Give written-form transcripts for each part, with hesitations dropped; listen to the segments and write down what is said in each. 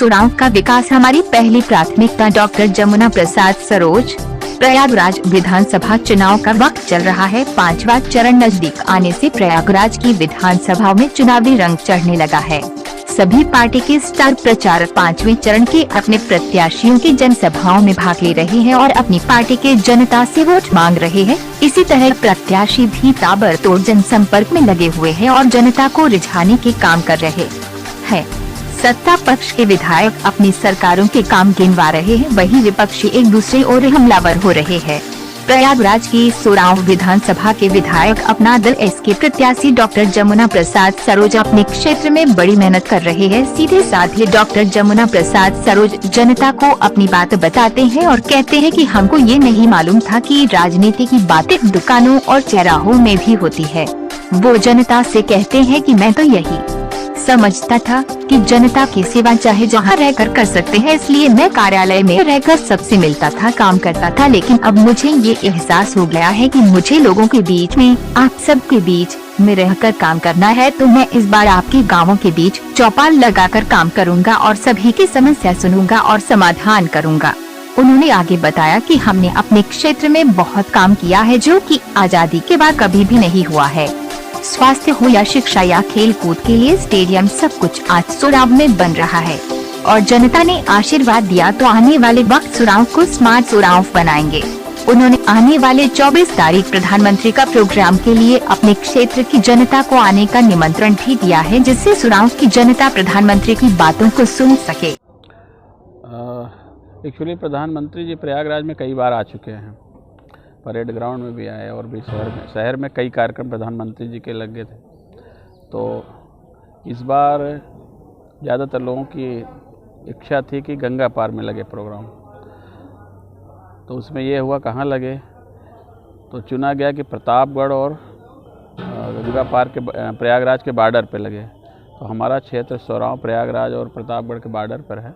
सुराव का विकास हमारी पहली प्राथमिकता। डॉक्टर जमुना प्रसाद सरोज। प्रयागराज विधानसभा चुनाव का वक्त चल रहा है। 5वां चरण नजदीक आने से प्रयागराज की विधानसभा में चुनावी रंग चढ़ने लगा है। सभी पार्टी के स्टार प्रचारक 5वें चरण के अपने प्रत्याशियों की जनसभाओं में भाग ले रहे हैं और अपनी पार्टी के जनता से वोट मांग रहे हैं। इसी तरह प्रत्याशी भी ताबड़तोड़ जनसंपर्क में लगे हुए हैं और जनता को रिझाने के काम कर रहे हैं। सत्ता पक्ष के विधायक अपनी सरकारों के काम गिनवा रहे हैं, वहीं विपक्षी एक दूसरे ओर हमलावर हो रहे हैं। प्रयागराज की सुराव विधानसभा के विधायक अपना दल एस के प्रत्याशी डॉक्टर जमुना प्रसाद सरोज अपने क्षेत्र में बड़ी मेहनत कर रहे हैं। सीधे साधे डॉक्टर जमुना प्रसाद सरोज जनता को अपनी बात बताते हैं और कहते हैं कि हमको ये नहीं मालूम था कि राजनीति की बातें दुकानों और चौराहों में भी होती है। वो जनता से कहते हैं कि मैं तो यही समझता था कि जनता की सेवा चाहे जहाँ रहकर कर सकते हैं, इसलिए मैं कार्यालय में रहकर सबसे मिलता था, काम करता था। लेकिन अब मुझे ये एहसास हो गया है कि मुझे लोगों के बीच में, आप सबके बीच में रहकर काम करना है। तो मैं इस बार आपके गांवों के बीच चौपाल लगाकर काम करूंगा और सभी की समस्या सुनूंगा और समाधान करूंगा। उन्होंने आगे बताया कि हमने अपने क्षेत्र में बहुत काम किया है, जो कि आजादी के बाद कभी भी नहीं हुआ है। स्वास्थ्य हो या शिक्षा या खेल कूद के लिए स्टेडियम, सब कुछ आज सुराव में बन रहा है और जनता ने आशीर्वाद दिया तो आने वाले वक्त सुराव को स्मार्ट सुराव बनाएंगे। उन्होंने आने वाले 24 तारीख प्रधानमंत्री का प्रोग्राम के लिए अपने क्षेत्र की जनता को आने का निमंत्रण भी दिया है, जिससे सुराव की जनता प्रधानमंत्री की बातों को सुन सके। एक्चुअली प्रधानमंत्री जी प्रयागराज में कई बार आ चुके हैं, परेड ग्राउंड में भी आए और भी शहर में कई कार्यक्रम प्रधानमंत्री जी के लगे थे। तो इस बार ज़्यादातर लोगों की इच्छा थी कि गंगा पार में लगे प्रोग्राम। तो उसमें ये हुआ कहाँ लगे, तो चुना गया कि प्रतापगढ़ और गंगा पार के प्रयागराज के बॉर्डर पे लगे। तो हमारा क्षेत्र सुराव प्रयागराज और प्रतापगढ़ के बॉर्डर पर है,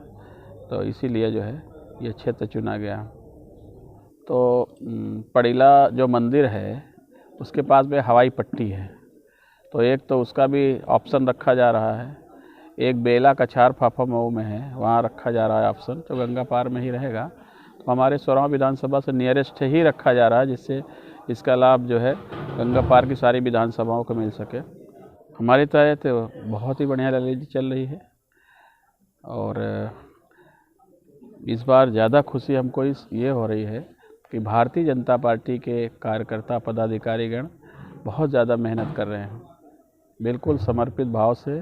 तो इसीलिए जो है ये क्षेत्र चुना गया। तो पड़ीला जो मंदिर है उसके पास में हवाई पट्टी है, तो एक तो उसका भी ऑप्शन रखा जा रहा है। एक बेला कछार फाफा मऊ में है, वहाँ रखा जा रहा है ऑप्शन, तो गंगा पार में ही रहेगा। तो हमारे सुराव विधानसभा से नियरेस्ट ही रखा जा रहा है, जिससे इसका लाभ जो है गंगा पार की सारी विधानसभाओं को मिल सके। हमारी तरह तो बहुत ही बढ़िया रैली चल रही है और इस बार ज़्यादा खुशी हमको ये हो रही है कि भारतीय जनता पार्टी के कार्यकर्ता पदाधिकारीगण बहुत ज़्यादा मेहनत कर रहे हैं, बिल्कुल समर्पित भाव से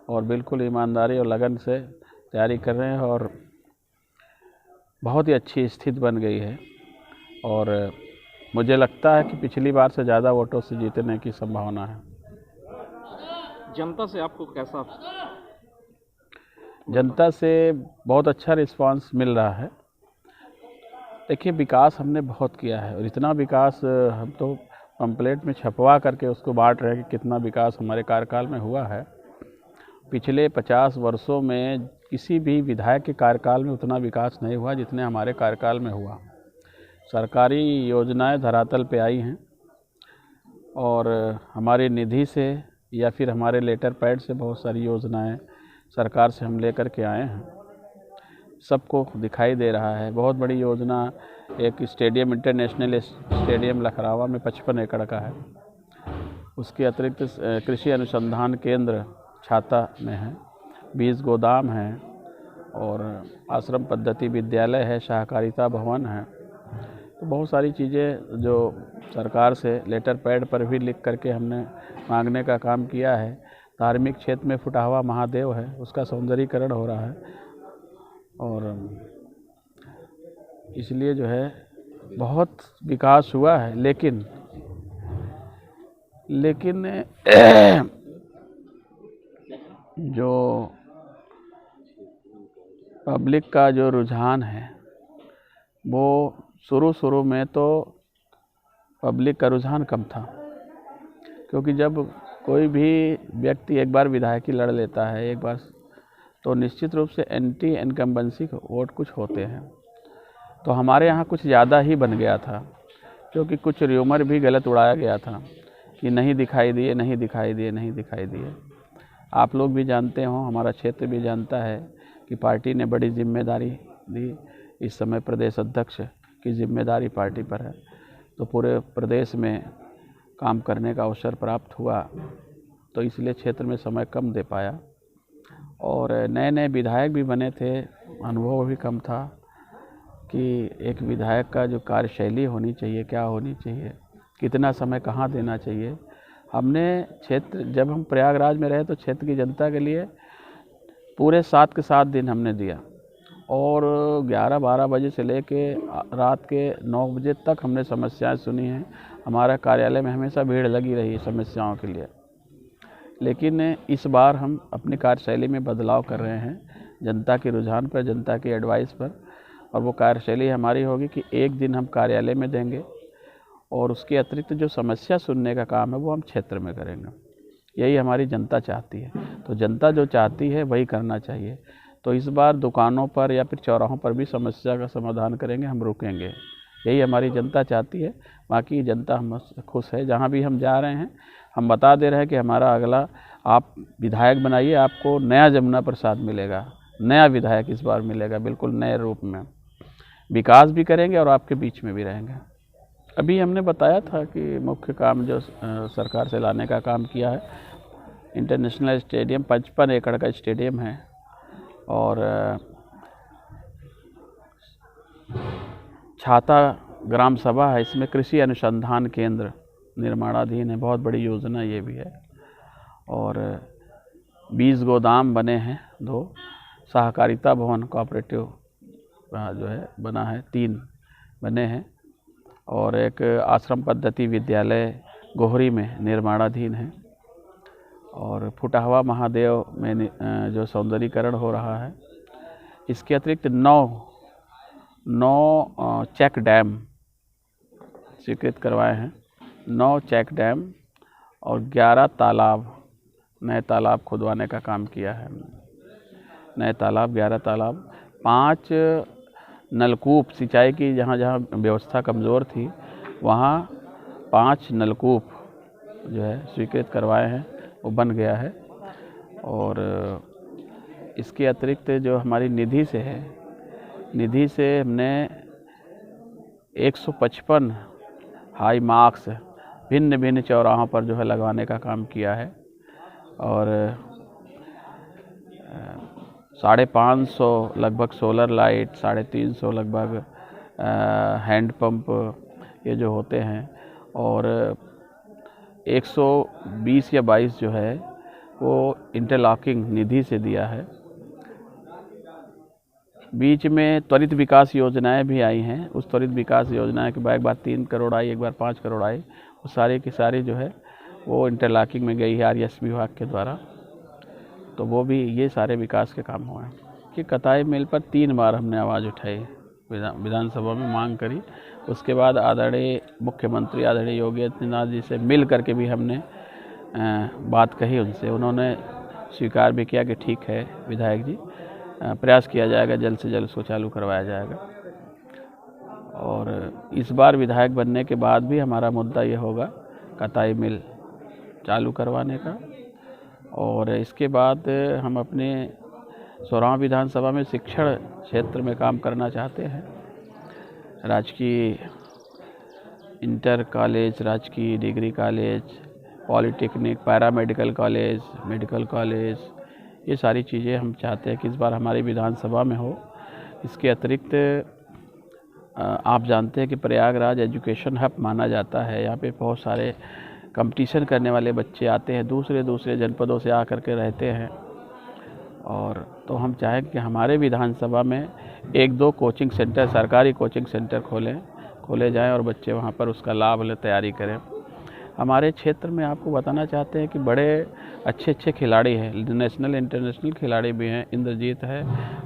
और बिल्कुल ईमानदारी और लगन से तैयारी कर रहे हैं और बहुत ही अच्छी स्थिति बन गई है। और मुझे लगता है कि पिछली बार से ज़्यादा वोटों से जीतने की संभावना है। जनता से आपको कैसा? जनता से बहुत अच्छा रिस्पांस मिल रहा है। देखिए, विकास हमने बहुत किया है और इतना विकास हम तो पम्पलेट में छपवा करके उसको बांट रहे हैं कि कितना विकास हमारे कार्यकाल में हुआ है। पिछले 50 वर्षों में किसी भी विधायक के कार्यकाल में उतना विकास नहीं हुआ जितने हमारे कार्यकाल में हुआ। सरकारी योजनाएं धरातल पे आई हैं और हमारी निधि से या फिर हमारे लेटर पैड से बहुत सारी योजनाएं सरकार से हम लेकर के आए हैं, सबको दिखाई दे रहा है। बहुत बड़ी योजना एक स्टेडियम, इंटरनेशनल स्टेडियम लखरावा में 55 एकड़ का है। उसके अतिरिक्त कृषि अनुसंधान केंद्र छाता में है, बीज गोदाम है और आश्रम पद्धति विद्यालय है, सहकारिता भवन है। तो बहुत सारी चीज़ें जो सरकार से लेटर पैड पर भी लिख करके हमने मांगने का काम किया है। धार्मिक क्षेत्र में फुटावा महादेव है, उसका सौंदर्यीकरण हो रहा है और इसलिए जो है बहुत विकास हुआ है। लेकिन जो पब्लिक का जो रुझान है वो शुरू में तो पब्लिक का रुझान कम था, क्योंकि जब कोई भी व्यक्ति एक बार विधायकी लड़ लेता है एक बार, तो निश्चित रूप से एंटी इनकम्बेंसी वोट कुछ होते हैं। तो हमारे यहाँ कुछ ज़्यादा ही बन गया था, क्योंकि कुछ र्यूमर भी गलत उड़ाया गया था कि नहीं दिखाई दिए। आप लोग भी जानते हो, हमारा क्षेत्र भी जानता है कि पार्टी ने बड़ी जिम्मेदारी दी। इस समय प्रदेश अध्यक्ष की जिम्मेदारी पार्टी पर है, तो पूरे प्रदेश में काम करने का अवसर प्राप्त हुआ, तो इसलिए क्षेत्र में समय कम दे पाया। और नए नए विधायक भी बने थे, अनुभव भी कम था कि एक विधायक का जो कार्यशैली होनी चाहिए, क्या होनी चाहिए, कितना समय कहाँ देना चाहिए। हमने क्षेत्र, जब हम प्रयागराज में रहे तो क्षेत्र की जनता के लिए पूरे 7 के 7 दिन हमने दिया, और 11-12 बजे से लेके रात के 9 बजे तक हमने समस्याएं सुनी हैं। हमारा कार्यालय में हमेशा भीड़ लगी रही समस्याओं के लिए। लेकिन इस बार हम अपनी कार्यशैली में बदलाव कर रहे हैं, जनता के रुझान पर, जनता की एडवाइस पर, और वो कार्यशैली हमारी होगी कि एक दिन हम कार्यालय में देंगे और उसके अतिरिक्त जो समस्या सुनने का काम है वो हम क्षेत्र में करेंगे। यही हमारी जनता चाहती है, तो जनता जो चाहती है वही करना चाहिए। तो इस बार दुकानों पर या फिर चौराहों पर भी समस्या का समाधान करेंगे, हम रुकेंगे। यही हमारी जनता चाहती है। बाकी जनता हमसे खुश है। जहाँ भी हम जा रहे हैं हम बता दे रहे हैं कि हमारा अगला आप विधायक बनाइए, आपको नया जमुना प्रसाद मिलेगा, नया विधायक इस बार मिलेगा, बिल्कुल नए रूप में विकास भी करेंगे और आपके बीच में भी रहेंगे। अभी हमने बताया था कि मुख्य काम जो सरकार से लाने का काम किया है, इंटरनेशनल स्टेडियम 55 एकड़ का स्टेडियम है, और छाता ग्राम सभा है, इसमें कृषि अनुसंधान केंद्र निर्माणाधीन है, बहुत बड़ी योजना ये भी है। और 20 गोदाम बने हैं, 2 सहकारिता भवन कोऑपरेटिव जो है बना है, 3 बने हैं, और एक आश्रम पद्धति विद्यालय गोहरी में निर्माणाधीन है, और फुटाहवा महादेव में जो सौंदर्यीकरण हो रहा है। इसके अतिरिक्त 9 चेक डैम स्वीकृत करवाए हैं, 9 चेक डैम और 11 तालाब, नए तालाब खुदवाने का काम किया है हमने। नए तालाब, 11 तालाब, 5 नलकूप सिंचाई की, जहाँ जहाँ व्यवस्था कमज़ोर थी वहाँ 5 नलकूप जो है स्वीकृत करवाए हैं, वो बन गया है। और इसके अतिरिक्त जो हमारी निधि से है, निधि से हमने 155 हाई मार्क्स भिन्न भिन्न चौराहों पर जो है लगवाने का काम किया है, और 550 लगभग सोलर लाइट, 350 लगभग हैंड पंप ये जो होते हैं, और 120 या 22 जो है वो इंटरलॉकिंग निधि से दिया है। बीच में त्वरित विकास योजनाएं भी आई हैं, उस त्वरित विकास योजनाएं के एक बार 3 करोड़ आई, एक बार 5 करोड़ आई, वो सारी की सारी जो है वो इंटरलॉकिंग में गई है आरएस विभाग के द्वारा। तो वो भी, ये सारे विकास के काम हुए हैं। कि कताई मिल पर 3 बार हमने आवाज़ उठाई, विधानसभा में मांग करी। उसके बाद आदरणीय मुख्यमंत्री आदरणीय योगी आदित्यनाथ जी से मिल करके भी हमने बात कही उनसे, उन्होंने स्वीकार भी किया कि ठीक है विधायक जी, प्रयास किया जाएगा, जल्द से जल्द उसको चालू करवाया जाएगा। और इस बार विधायक बनने के बाद भी हमारा मुद्दा ये होगा कताई मिल चालू करवाने का। और इसके बाद हम अपने 16वां विधानसभा में शिक्षण क्षेत्र में काम करना चाहते हैं। राजकीय इंटर कॉलेज, राजकीय degree college, polytechnic, paramedical college, medical college, ये सारी चीज़ें हम चाहते हैं कि इस बार हमारी विधानसभा में हो। इसके अतिरिक्त आप जानते हैं कि प्रयागराज एजुकेशन हब माना जाता है। यहाँ पे बहुत सारे कंपटीशन करने वाले बच्चे आते हैं, दूसरे दूसरे जनपदों से आकर के रहते हैं। और तो हम चाहें कि हमारे विधानसभा में 1-2 कोचिंग सेंटर, सरकारी कोचिंग सेंटर खोले जाएं और बच्चे वहाँ पर उसका लाभ ले तैयारी करें। हमारे क्षेत्र में आपको बताना चाहते हैं कि बड़े अच्छे अच्छे खिलाड़ी हैं, नेशनल इंटरनेशनल खिलाड़ी भी हैं। इंद्रजीत है,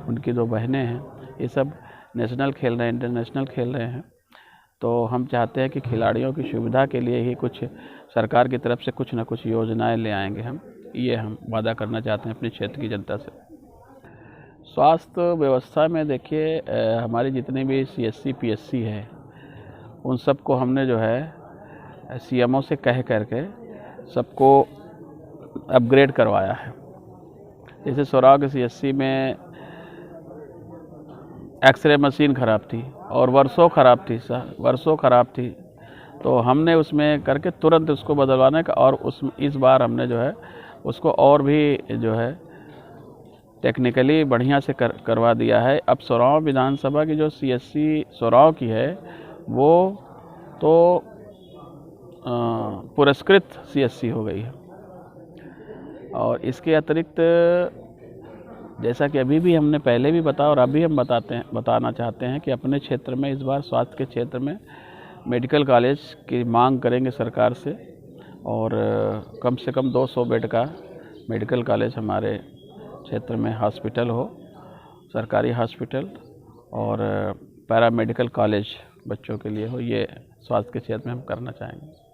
उनकी 2 बहनें हैं, ये सब नेशनल खेल रहे हैं, इंटरनेशनल खेल रहे हैं। तो हम चाहते हैं कि खिलाड़ियों की सुविधा के लिए ही कुछ सरकार की तरफ से कुछ ना कुछ योजनाएं ले आएंगे हम, ये हम वादा करना चाहते हैं अपने क्षेत्र की जनता से। स्वास्थ्य व्यवस्था में देखिए, हमारी जितने भी CSC PSC है उन सबको हमने जो है CMO से कह करके सबको अपग्रेड करवाया है। जैसे सोराग CSC में एक्सरे मशीन ख़राब थी और वर्षों ख़राब थी सर, वर्षों ख़राब थी। तो हमने उसमें करके तुरंत उसको बदलवाने का, और इस बार हमने जो है उसको और भी जो है टेक्निकली बढ़िया से करवा दिया है। अब सोराव विधानसभा की जो CSC सोराव की है वो तो पुरस्कृत CSC हो गई है। और इसके अतिरिक्त जैसा कि अभी भी हमने पहले भी बताया और अभी हम बताना चाहते हैं कि अपने क्षेत्र में इस बार स्वास्थ्य के क्षेत्र में मेडिकल कॉलेज की मांग करेंगे सरकार से, और कम से कम 200 बेड का मेडिकल कॉलेज हमारे क्षेत्र में हॉस्पिटल हो, सरकारी हॉस्पिटल, और पैरामेडिकल कॉलेज बच्चों के लिए हो। ये स्वास्थ्य के क्षेत्र में हम करना चाहेंगे।